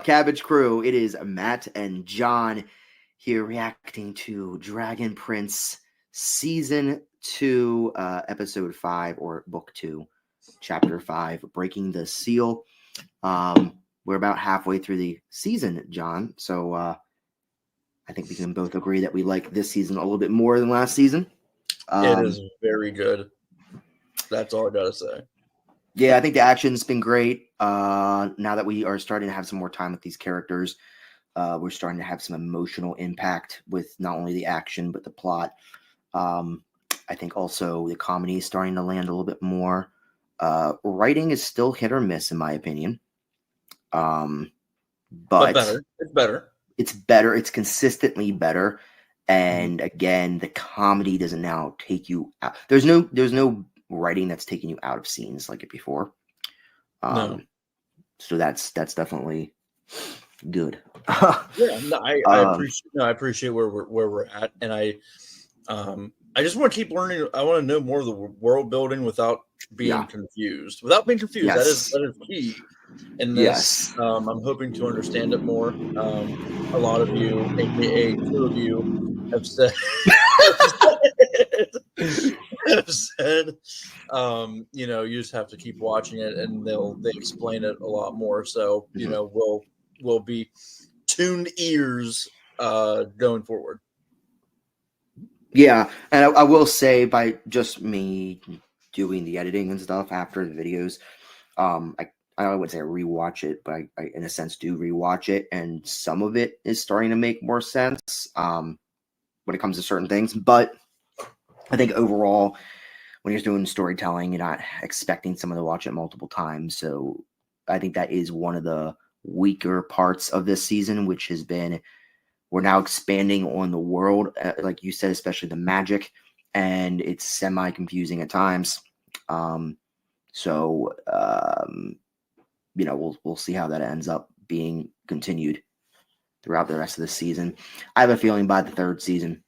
Cabbage Crew? It is Matt and John here reacting to Dragon Prince Season 2, Episode 5, or Book 2, Chapter 5, Breaking the Seal. We're about halfway through the season, John, so I think we can both agree that we like this season a little bit more than last season. It is very good. That's all I gotta say. Yeah, I think the action's been great. Now that we are starting to have some more time with these characters, we're starting to have some emotional impact with not only the action but the plot. I think also the comedy is starting to land a little bit more. Writing is still hit or miss, in my opinion. But better. It's better. It's better. It's consistently better. And again, the comedy doesn't now take you out. There's no writing that's taking you out of scenes like it before. No. So that's definitely good. Yeah, no, I appreciate where we're at, and I just want to keep learning. I want to know more of the world building without being confused. Without being confused, Yes. that is key in this. Yes. I'm hoping to understand it more. A lot of you, aka two of you, have said. You just have to keep watching it, and they explain it a lot more. So we'll be tuned ears going forward. Yeah, and I will say, by just me doing the editing and stuff after the videos, I wouldn't say I rewatch it, but I in a sense do rewatch it, and some of it is starting to make more sense when it comes to certain things. But I think overall, when you're doing storytelling, you're not expecting someone to watch it multiple times. So I think that is one of the weaker parts of this season, which has been we're now expanding on the world, like you said, especially the magic, and it's semi-confusing at times. We'll see how that ends up being continued throughout the rest of the season. I have a feeling by the third season,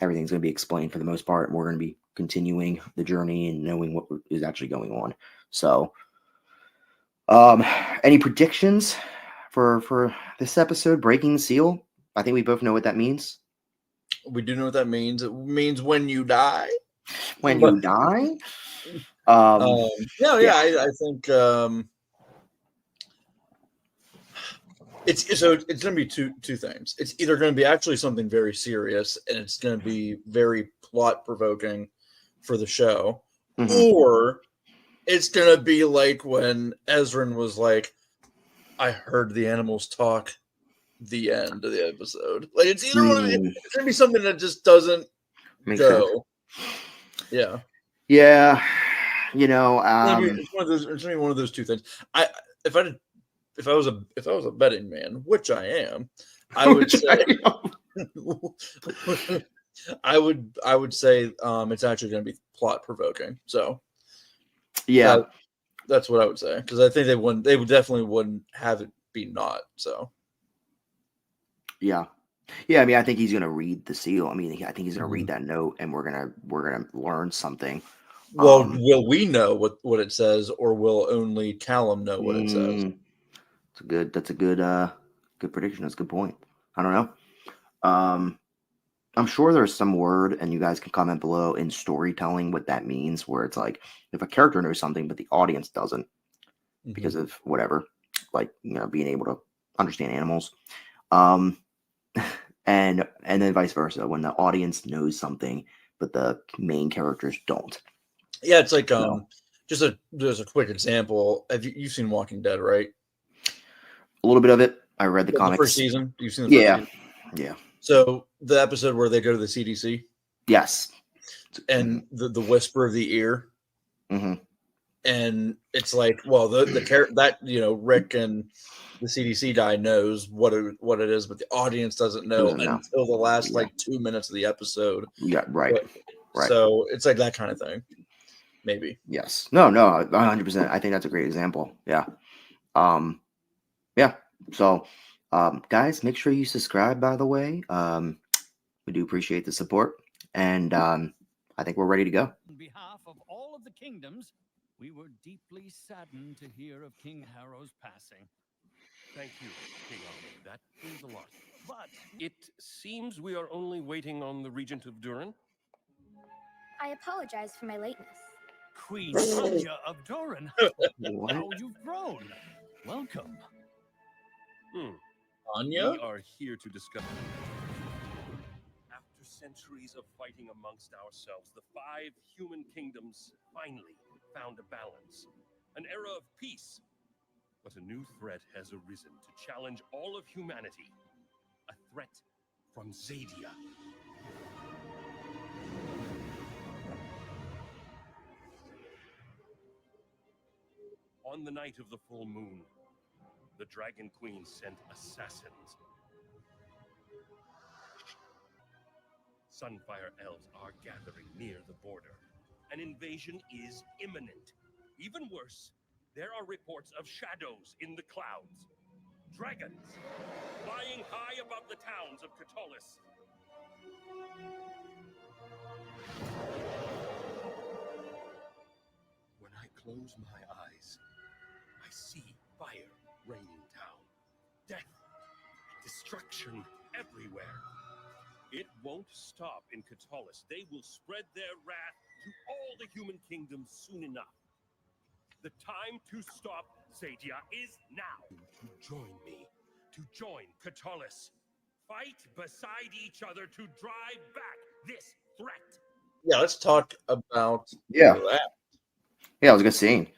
everything's going to be explained for the most part, and we're going to be continuing the journey and knowing what is actually going on. So, any predictions for this episode, Breaking the Seal? I think we both know what that means. We do know what that means. It means when you die. When you die? I think it's going to be two things. It's either going to be actually something very serious, and it's going to be very plot provoking for the show, or it's going to be like when Ezran was like, "I heard the animals talk." The end of the episode. Like it's either one of it. It's going to be something that just doesn't go. Yeah. Yeah. It's going to be one of those two things. If I was a betting man, which I am, I would say I would say it's actually going to be plot provoking. So yeah, that's what I would say, because I think they definitely wouldn't have it be not. So yeah. I mean, I think he's gonna read the seal. I mean, I think he's gonna read that note, and we're gonna learn something. Well, will we know what it says, or will only Callum know what it says? That's a good prediction. That's a good point. I don't know. I'm sure there's some word, and you guys can comment below in storytelling what that means, where it's like if a character knows something but the audience doesn't because of whatever, like being able to understand animals. And then vice versa, when the audience knows something but the main characters don't. Yeah, it's like just a quick example. You've seen Walking Dead, right? A little bit of it. I read the comics. First season. You've seen the first season? Yeah. So the episode where they go to the CDC. Yes. And the whisper of the ear. And it's like, well, the character that Rick and the CDC guy knows what it is, but the audience doesn't know until the last 2 minutes of the episode. Yeah, right. Right. So it's like that kind of thing. Maybe. Yes. No, 100%. I think that's a great example. Yeah. Yeah. So, guys, make sure you subscribe, by the way. We do appreciate the support, and I think we're ready to go. On behalf of all of the kingdoms, we were deeply saddened to hear of King Harrow's passing. Thank you, King Arthur. That means a lot. But it seems we are only waiting on the Regent of Durin. I apologize for my lateness. Queen Anya of Durin. What? How you've grown. Welcome. Anya? We are here to discuss. After centuries of fighting amongst ourselves, the 5 human kingdoms finally found a balance. An era of peace. But a new threat has arisen to challenge all of humanity. A threat from Zadia. On the night of the full moon, the Dragon Queen sent assassins. Sunfire elves are gathering near the border. An invasion is imminent. Even worse, there are reports of shadows in the clouds. Dragons flying high above the towns of Catullus. When I close my eyes, I see fire raining down. Death and destruction everywhere. It won't stop in Catullus. They will spread their wrath to all the human kingdoms soon enough. The time to stop Zadia is now. To join me, to join Catullus. Fight beside each other to drive back this threat. Yeah, let's talk about Yeah. that. Yeah, it was a good scene.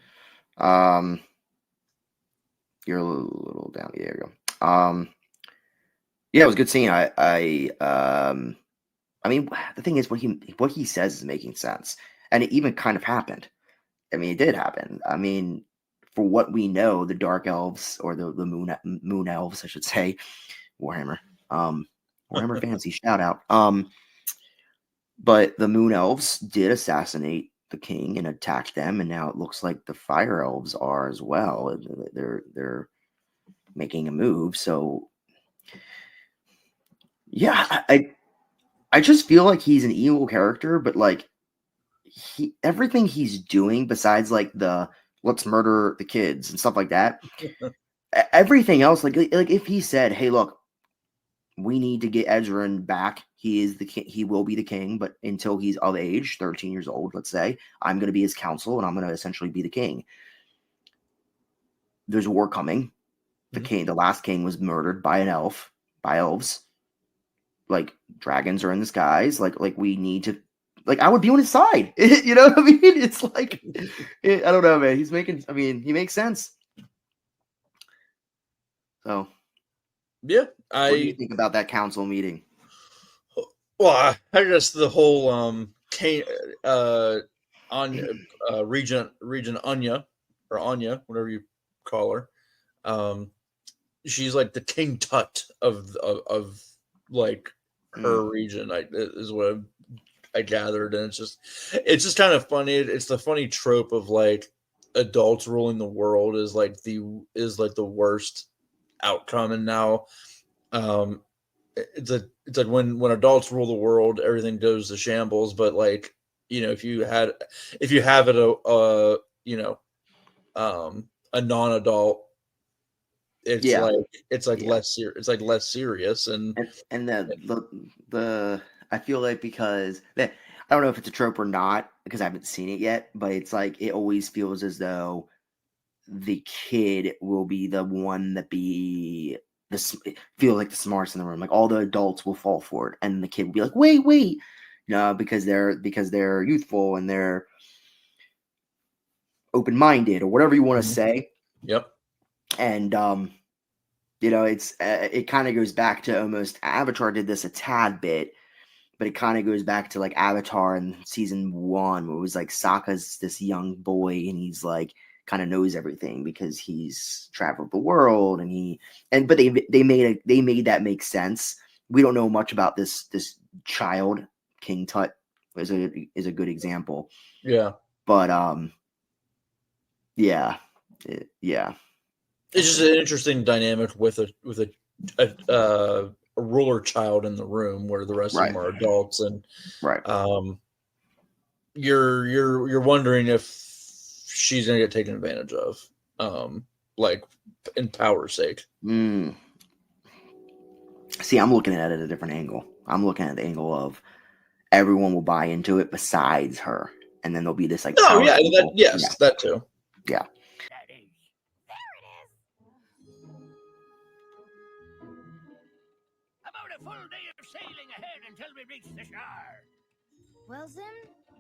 You're a little down. There you go. Yeah, it was a good scene. I mean, the thing is, what he says is making sense, and it even kind of happened. I mean, it did happen. I mean, for what we know, the Dark Elves or the Moon Elves, I should say, Warhammer, Warhammer Fantasy, shout out. But the Moon Elves did assassinate the king and attack them, and now it looks like the Fire Elves are as well. They're making a move. So, yeah, I just feel like he's an evil character, but like everything he's doing besides like the let's murder the kids and stuff like that, everything else, like if he said, "Hey, look, we need to get Ezran back. He is the king. He will be the king, but until he's of age, 13 years old, let's say, I'm going to be his counsel, and I'm going to essentially be the king." There's a war coming. The last king was murdered by elves. Like dragons are in the skies. Like we need to. Like I would be on his side. You know what I mean? It's like I don't know, man. He makes sense. So. Yeah, What do you think about that council meeting? Well, I guess the whole Regent Anya, or Anya, whatever you call her, she's like the King Tut of like her region. Is what I gathered, and it's just kind of funny. It's the funny trope of like adults ruling the world is like the worst outcome, and now it's like when adults rule the world, everything goes to shambles. But like, you know, if you have it a non-adult, it's less serious, and the I feel like because I don't know if it's a trope or not because I haven't seen it yet, but it's like it always feels as though the kid will be the one that feel like the smartest in the room. Like all the adults will fall for it, and the kid will be like, "Wait, no," because they're youthful and they're open-minded or whatever you want to say. Yep. And you know, it kind of goes back to almost Avatar did this a tad bit, but it kind of goes back to like Avatar in season 1, where it was like Sokka's this young boy and he's like kind of knows everything because he's traveled the world but they made that make sense. We don't know much about this child. King Tut is a good example. Yeah. But yeah. It's just an interesting dynamic with a ruler child in the room where the rest of them are adults, and you're wondering if she's gonna get taken advantage of. like in power's sake. Mm. See, I'm looking at it at a different angle. I'm looking at the angle of everyone will buy into it besides her, and then there'll be this like. Oh power yeah, couple. that too. Yeah. That is. There it is. About a full day of sailing ahead until we reach the shore. Well, Zim,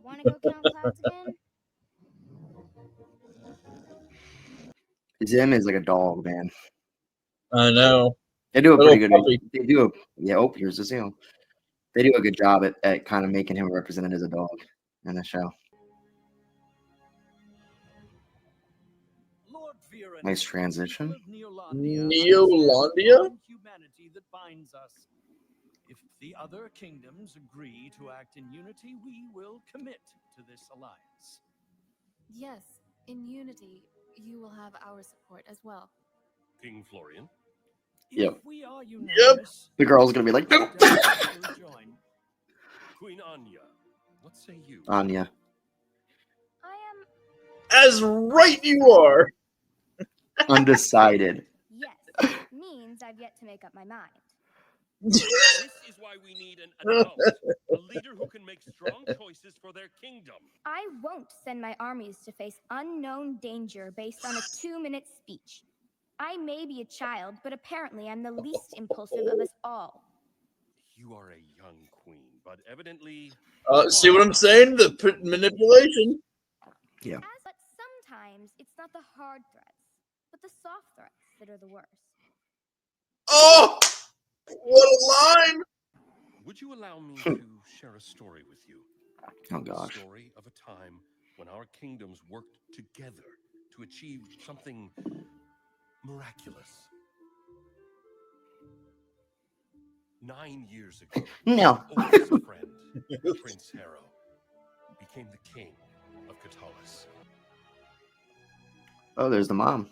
want to go count clouds again? Zim is like a dog, man. I know. They do a Little pretty good. puppy. They do a yeah. Oh, here's the seal. They do a good job at kind of making him represented as a dog in the show. Lord Viren, Nice transition. people of Neolandia Neolandia? understand the humanity that binds us. If the other kingdoms agree to act in unity, we will commit to this alliance. Yes, in unity, you will have our support as well. King Florian, Yep. If we are unanimous, The girl's gonna be like, nope. we'll join. Queen Anya, what say you? Anya. I am. As right you are. Undecided. Yes, means I've yet to make up my mind. This is why we need an adult, a leader who can make strong choices for their kingdom. I won't send my armies to face unknown danger based on a 2-minute speech. I may be a child, but apparently I'm the least impulsive of us all. You are a young queen, but evidently. See what I'm saying? The manipulation. But sometimes it's not the hard threats, but the soft threats that are the worst. Oh, what a line! Would you allow me to share a story with you? Oh gosh. The story of a time when our kingdoms worked together to achieve something miraculous. 9 years ago, No. oldest friend, Prince Harrow, became the king of Katalis. Oh, there's the mom.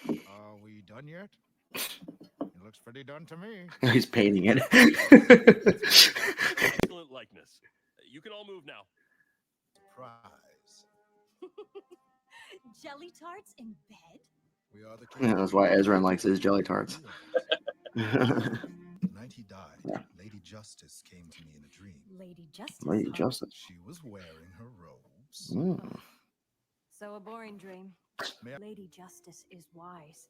Are we done yet? It looks pretty done to me. He's painting it. Excellent likeness. You can all move now. Surprise. Jelly tarts in bed? We are the Yeah, that's why Ezra likes his jelly tarts. The night he died, Yeah. Lady Justice came to me in a dream. Lady Justice. Lady huh? Justice. She was wearing her robes. Mm. So a boring dream. May I- Lady Justice is wise.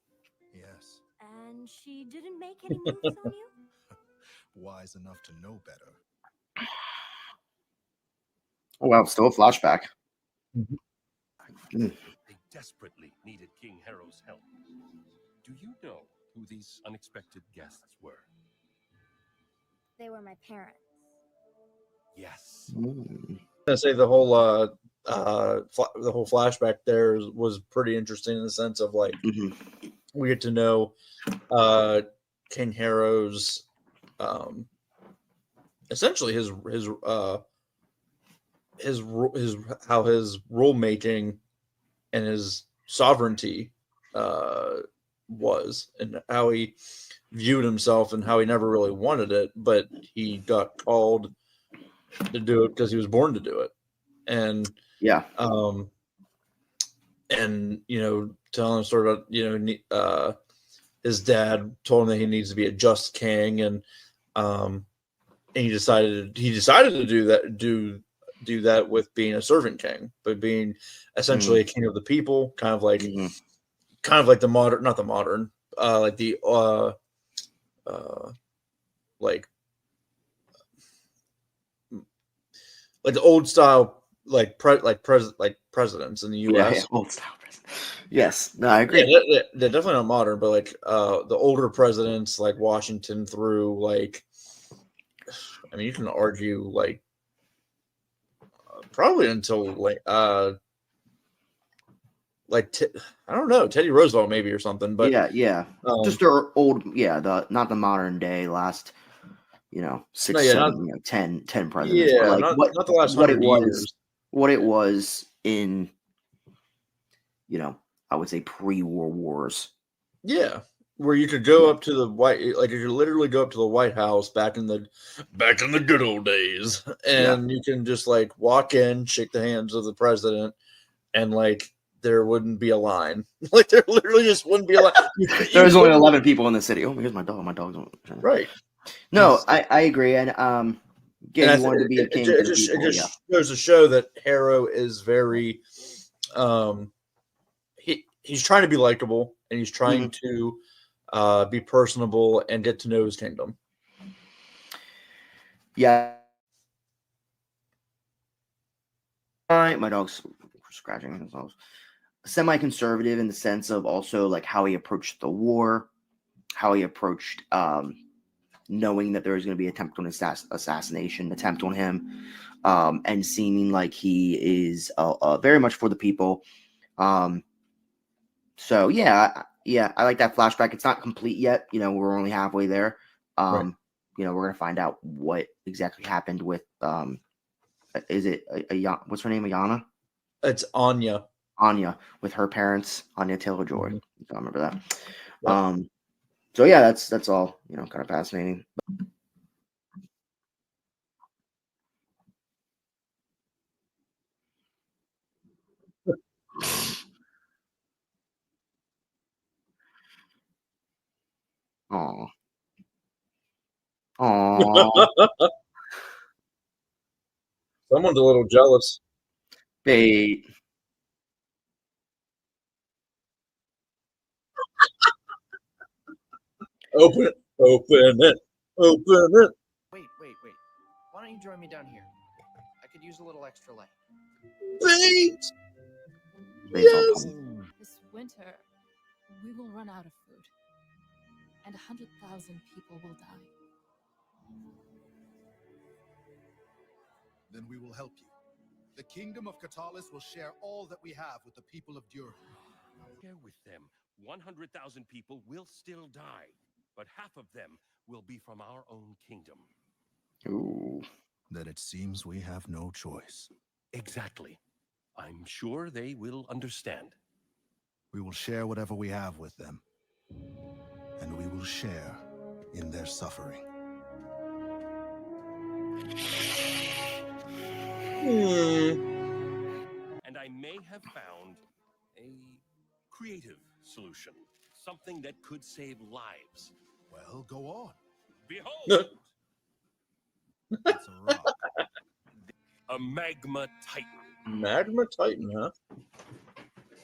Yes, And she didn't make any moves on you? wise enough to know better. Oh wow, still a flashback. They desperately needed King Harrow's help. Do you know who these unexpected guests were? They were my parents. Yes. Mm. I say the whole flashback there was pretty interesting in the sense of like Mhm. we get to know King Harrow's essentially his how his rule making and his sovereignty was, and how he viewed himself, and how he never really wanted it, but he got called to do it because he was born to do it. And Yeah. and telling him sort of his dad told him that he needs to be a just king, and he decided to do that with being a servant king, but being essentially a king of the people, kind of like the modern, not the modern, like the like the old style, presidents in the U.S. Yeah, old style president. Yes, no, I agree. Yeah, they're definitely not modern, but like the older presidents, like Washington through you can argue like probably until I don't know, Teddy Roosevelt maybe or something, but yeah. Just their old, not the modern day last, 6, 7, 10 presidents. Yeah, but not the last 100 years. What it was in, I would say pre-war wars. Yeah, where you could go up to the you could literally go up to the White House back in the good old days, and you can just like walk in, shake the hands of the president, and like there wouldn't be a line. Like there literally just wouldn't be a line. There's only 11 people in the city. Oh, here's my dog. My dog's right. No, I agree, and again, you wanted to be a king. It just goes to show that Harrow is very, he's trying to be likable, and he's trying to be personable and get to know his kingdom. Yeah. My dog's scratching himself. Semi-conservative in the sense of also like how he approached the war, how he approached knowing that there was going to be an attempt on assassination attempt on him, and seeming like he is very much for the people. So yeah, I like that flashback. It's not complete yet. You know, we're only halfway there. Right. You know, we're gonna find out what exactly happened with is it what's her name? Ayana? It's Anya. Anya with her parents, Anya Taylor-Joy. I remember that. Yep. So yeah, that's all, you know, kind of fascinating. Oh. Someone's a little jealous. Bait. Open it. Wait. Why don't you join me down here? I could use a little extra light. Bait. Yes. This winter, we will run out of food, and 100,000 people will die. Then we will help you. The kingdom of Katalis will share all that we have with the people of Durham. Share with them. 100,000 people will still die, but half of them will be from our own kingdom. Ooh. Then it seems we have no choice. Exactly. I'm sure they will understand. We will share whatever we have with them, and we will share in their suffering. And I may have found a creative solution. Something that could save lives. Well, go on. Behold! It's a rock. A magma titan. Magma Titan, huh?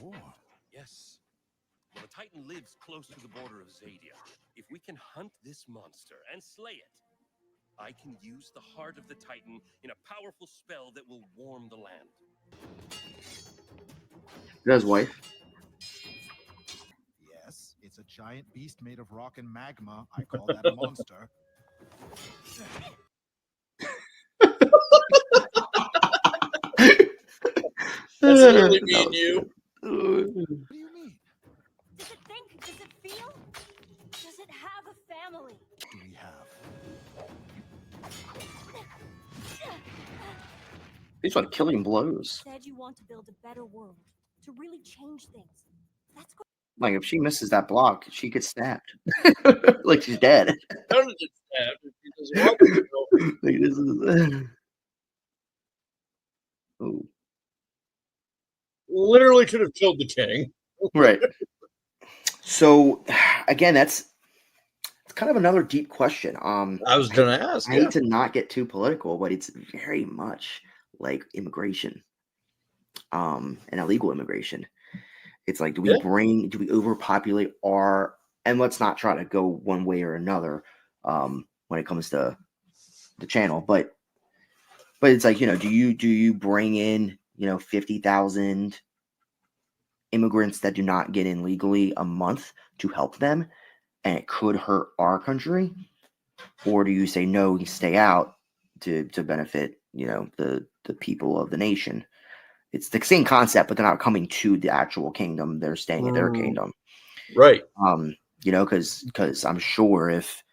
Oh, Yes. Well, the titan lives close to the border of Zadia. If we can hunt this monster and slay it, I can use the heart of the titan in a powerful spell that will warm the land. His wife. yes, it's a giant beast made of rock and magma. I call that a monster. That's literally me and you. What do you mean? Does it think? Does it feel? Does it have a family? Do we have? These are killing blows. Said you want to build a better world, to really change things. That's good. Like if she misses that block, she gets stabbed. Like she's dead. How did it stab? She just walked through. Like this is. Ooh. Literally could have killed the king. Right. So again, it's kind of another deep question. I was gonna ask. I hate to not get too political, but it's very much like immigration, and illegal immigration. It's like, do we overpopulate and let's not try to go one way or another, when it comes to the channel, but it's like, you know, do you bring in, you know, 50,000 immigrants that do not get in legally a month to help them, and it could hurt our country? Or do you say, no, you stay out to benefit, you know, the people of the nation? It's the same concept, but they're not coming to the actual kingdom. They're staying in their kingdom. Right. You know, because I'm sure if,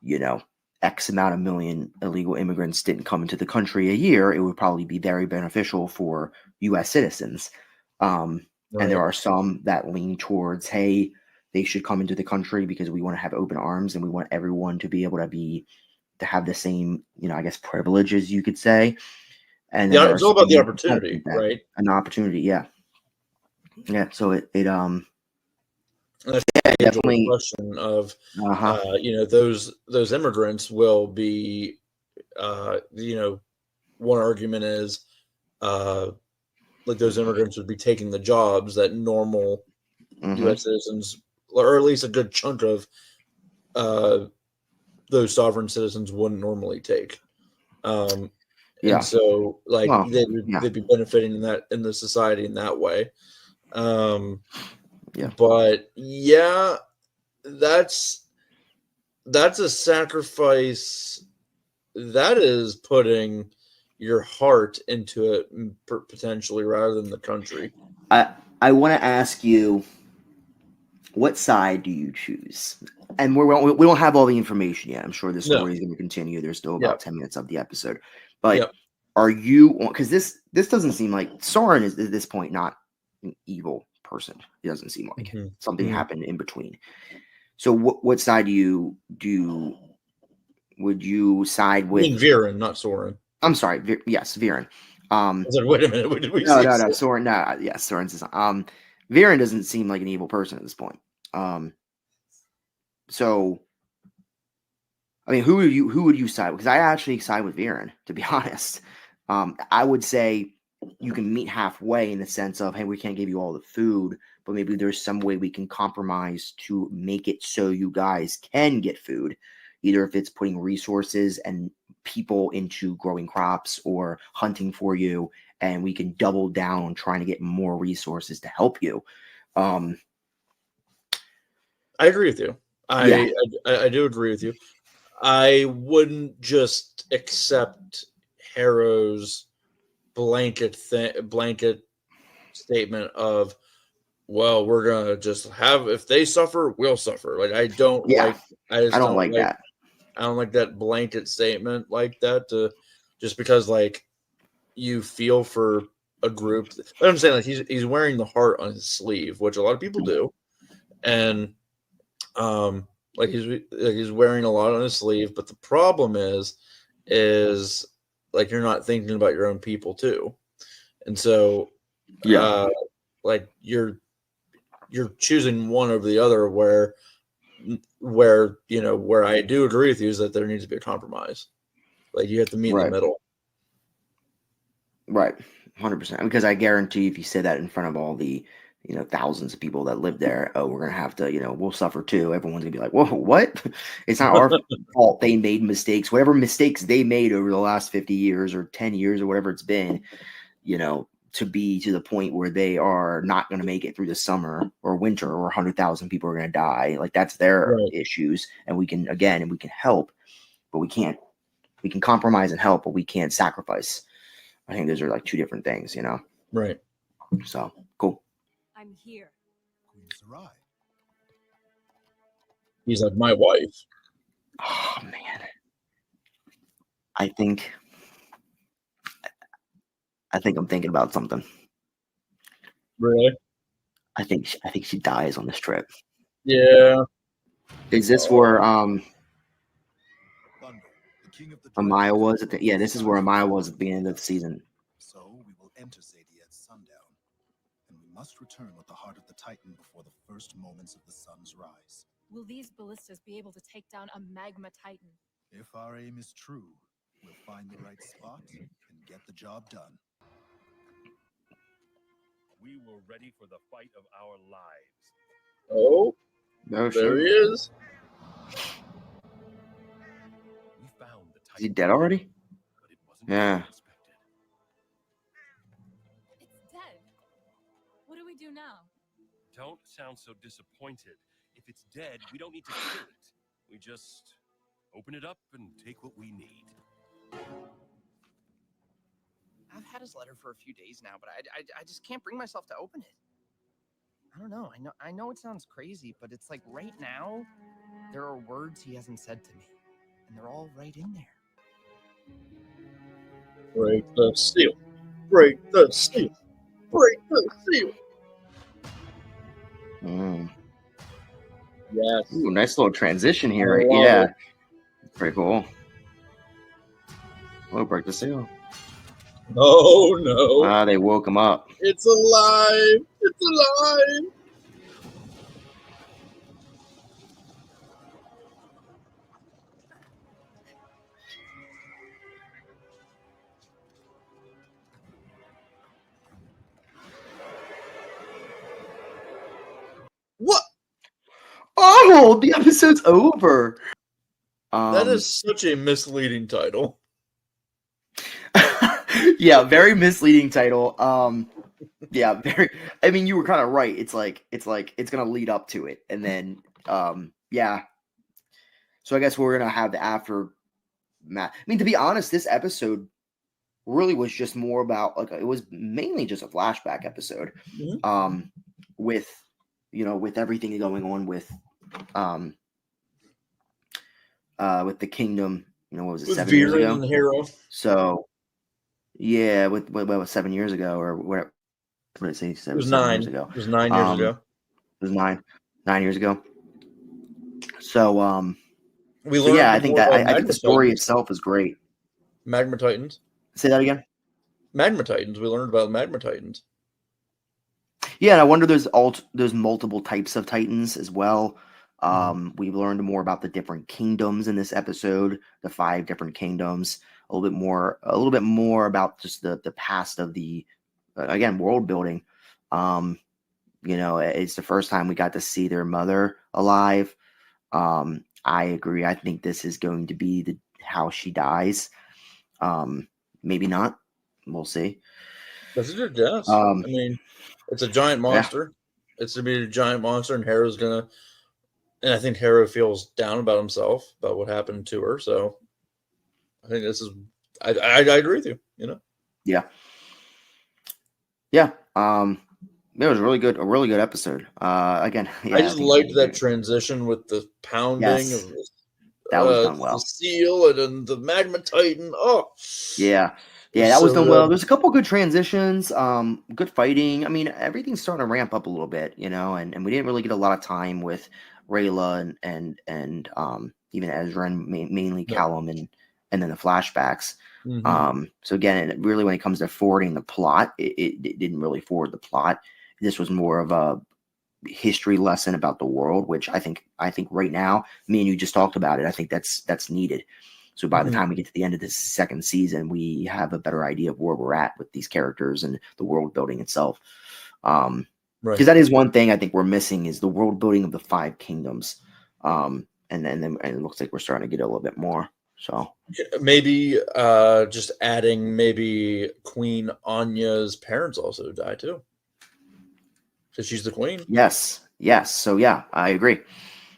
you know, X amount of million illegal immigrants didn't come into the country a year, it would probably be very beneficial for U.S. citizens. And there are some that lean towards, hey, they should come into the country because we want to have open arms and we want everyone to be able to have the same, I guess, privileges, you could say. And then Yeah, there it's are all about some the that don't opportunity, do that. right? An opportunity, yeah. Yeah, so it And that's yeah, the definitely question of, uh-huh. those immigrants will be, one argument is, like those immigrants would be taking the jobs that normal Mhm. U.S. citizens, or at least a good chunk of those sovereign citizens wouldn't normally take. Yeah. And so, like, Well, they'd yeah. be benefiting in the society in that way. Yeah. But yeah, that's a sacrifice. That is putting your heart into it potentially rather than the country. I want to ask you, what side do you choose? And we don't have all the information yet. I'm sure the story is going to continue. There's still about 10 minutes of the episode. But are you, because this doesn't seem like Sauron is at this point not an evil person. It doesn't seem like something happened in between. So what side would you side with? I mean Viren, not Sauron. I'm sorry. Yes, Viren. I said, wait a minute. What did we No, say? Sauron. No, yes, Sauron's is. Viren doesn't seem like an evil person at this point. So, I mean, who would you side with? Because I actually side with Viren, to be honest. I would say you can meet halfway in the sense of, hey, we can't give you all the food, but maybe there's some way we can compromise to make it so you guys can get food, either if it's putting resources and people into growing crops or hunting for you, and we can double down on trying to get more resources to help you. I agree with you. I do agree with you. I wouldn't just accept Harrow's blanket statement of, well, we're gonna just have, if they suffer, we'll suffer. Like, I don't like that. I don't like that blanket statement like that, just because, like, you feel for a group. But I'm saying, like, he's wearing the heart on his sleeve, which a lot of people do, and like he's wearing a lot on his sleeve. But the problem is like, you're not thinking about your own people too, and so like you're choosing one over the other. Where I do agree with you is that there needs to be a compromise. Like, you have to meet in the middle. Right, 100%. Because I guarantee if you say that in front of all the thousands of people that live there, oh, we're gonna have to, we'll suffer too. Everyone's gonna be like, whoa, what? It's not our fault. They made mistakes. Whatever mistakes they made over the last 50 years or 10 years or whatever it's been, to be to the point where they are not going to make it through the summer or winter, or 100,000 people are going to die. Like, that's their issues. And we can help, but we can compromise and help, but we can't sacrifice. I think those are like two different things, Right. So cool. I'm here. Queen Sarai. He's like, my wife. Oh man. I think I'm thinking about something. Really? I think she dies on this trip. Yeah. Is this where Thunder, the king of the Amaya was at the? Yeah, this is where Amaya was at the beginning of the season. So we will enter Zadia at sundown, and we must return with the heart of the Titan before the first moments of the sun's rise. Will these ballistas be able to take down a magma titan? If our aim is true, we'll find the right spot and get the job done. We were ready for the fight of our lives. Oh, No, there he is. We found the Titan. Is he dead already? But it wasn't Yeah. what we expected. It's dead. What do we do now? Don't sound so disappointed. If it's dead, we don't need to kill it. We just open it up and take what we need. I've had his letter for a few days now, but I just can't bring myself to open it. I don't know. I know it sounds crazy, but it's like right now, there are words he hasn't said to me, and they're all right in there. Break the seal. Break the seal. Break the seal. Yes. Ooh, nice little transition here. I love Yeah, it. pretty cool. Oh, break the seal. Oh no. Ah, they woke him up. It's alive. It's alive. What? Oh, the episode's over. That is such a misleading title. Yeah, very misleading title. Yeah, very. I mean, you were kind of right. It's like it's gonna lead up to it, and then yeah. So I guess we're gonna have the aftermath. I mean, to be honest, this episode really was just more about like it was mainly just a flashback episode, Mhm. with with everything going on with the kingdom. What was it, With 7 years Viren ago? and the hero. So yeah, with what 7 years ago or whatever. What did I say? It was 7 years 9. ago. It was 9 years ago. It was 9 years ago. So We so learned yeah, I think more that about I think Magma the story Titans. itself is great. Magma Titans. Say that again. Magma Titans. We learned about Magma Titans. Yeah, and I wonder there's multiple types of Titans as well. Mhm. We've learned more about the different kingdoms in this episode, the 5 different kingdoms, a little bit more about just the past of the again, world building. It's the first time we got to see their mother alive. I agree. I think this is going to be how she dies. Maybe not. We'll see. That's a good guess. Um, I mean, it's a giant yeah. monster. It's to be a giant monster, and Hera's gonna. And I think Hera feels down about himself about what happened to her. So I think this is. I agree with you. Yeah. Yeah. It was a really good episode. Again, yeah, I just think liked that transition with the pounding Yes. of That was done the well. seal and then the Magma Titan. Oh, Yeah. it Yeah, that was so done well. good. There's a couple good transitions, good fighting. I mean, everything's starting to ramp up a little bit, and we didn't really get a lot of time with Rayla and even Ezra and mainly No. Callum and then the flashbacks. Mhm. So again, really when it comes to forwarding the plot, it didn't really forward the plot. This was more of a history lesson about the world, which I think right now, me and you just talked about it. I think that's needed. So by the Mhm. time we get to the end of this second season, we have a better idea of where we're at with these characters and the world building itself. Because Right. that is one thing I think we're missing is the world building of the 5 kingdoms. And it looks like we're starting to get a little bit more. So Maybe just adding maybe Queen Anya's parents also die too. Because she's the queen. yes. So yeah, I agree.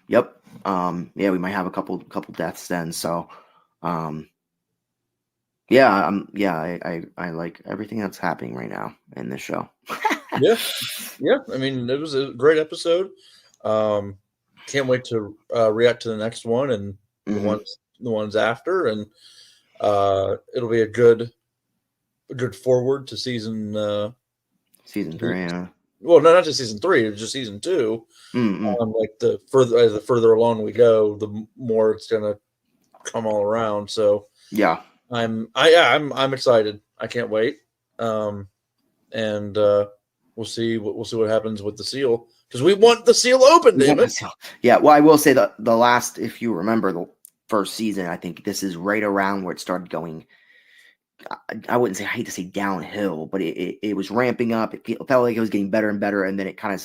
Yep. Yeah, we might have a couple deaths then. So yeah, I like everything that's happening right now in this show. Yeah. I mean, it was a great episode. Can't wait to react to the next one and Mhm. the ones after, and it'll be a good forward to season. Season 3, yeah. Well, no, not just season 3, just season 2. Mm-mm. Like the further along we go, the more it's gonna come all around. So Yeah. I'm excited. I can't wait. And we'll see what happens with the seal because we want the seal open, damn it. Yeah, well, I will say the last, if you remember the first season, I think this is right around where it started going. I wouldn't say, I hate to say downhill, but it was ramping up. It felt like it was getting better and better, and then it kind of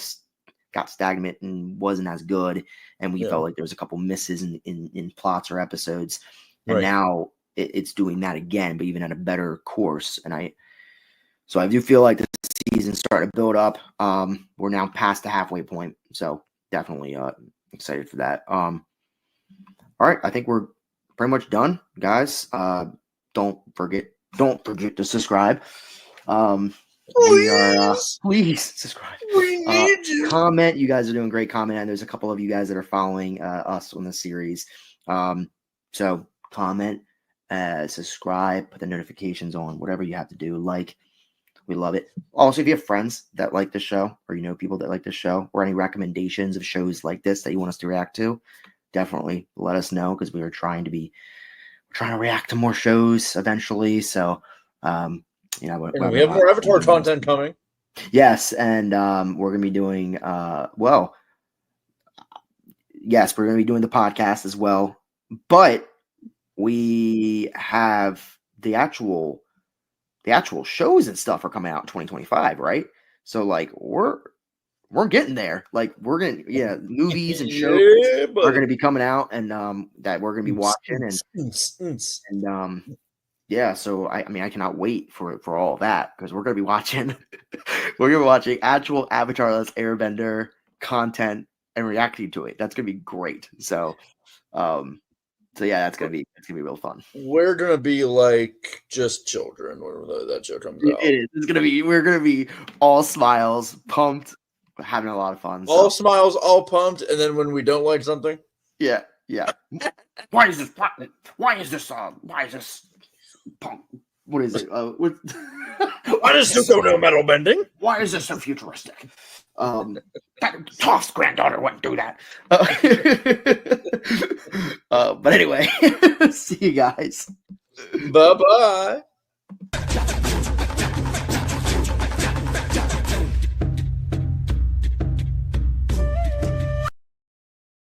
got stagnant and wasn't as good. And we felt like there was a couple misses in plots or episodes. And now it's doing that again, but even at a better course. And so I do feel like the season's starting to build up. We're now past the halfway point, so definitely excited for that. All right, I think we're pretty much done, guys. Don't forget to subscribe. We are please subscribe. We need you. Comment. You guys are doing great. Comment, and there's a couple of you guys that are following us on the series. So comment, subscribe, put the notifications on, whatever you have to do. Like We love it. Also, if you have friends that like the show, or you know people that like the show, or any recommendations of shows like this that you want us to react to, definitely let us know, because we're trying to react to more shows eventually. So, we have more Avatar content coming. Yes, and we're gonna be doing yes, we're gonna be doing the podcast as well, but we have the actual shows and stuff are coming out in 2025, right? So like we're getting there. Like we're gonna movies and shows are gonna be coming out, and that we're gonna be watching, and so I mean I cannot wait for all of that, because we're gonna be watching actual Avatar: The Last Airbender content and reacting to it. That's gonna be great. So yeah, that's gonna be real fun. We're gonna be like just children when that show comes out. It is. We're gonna be all smiles, pumped, having a lot of fun. All smiles, all pumped, and then when we don't like something, yeah. Why is this punk? What is it? Why does Zuko know metal bending? Why is this so futuristic? Toph's granddaughter wouldn't do that. But anyway, see you guys. Bye-bye.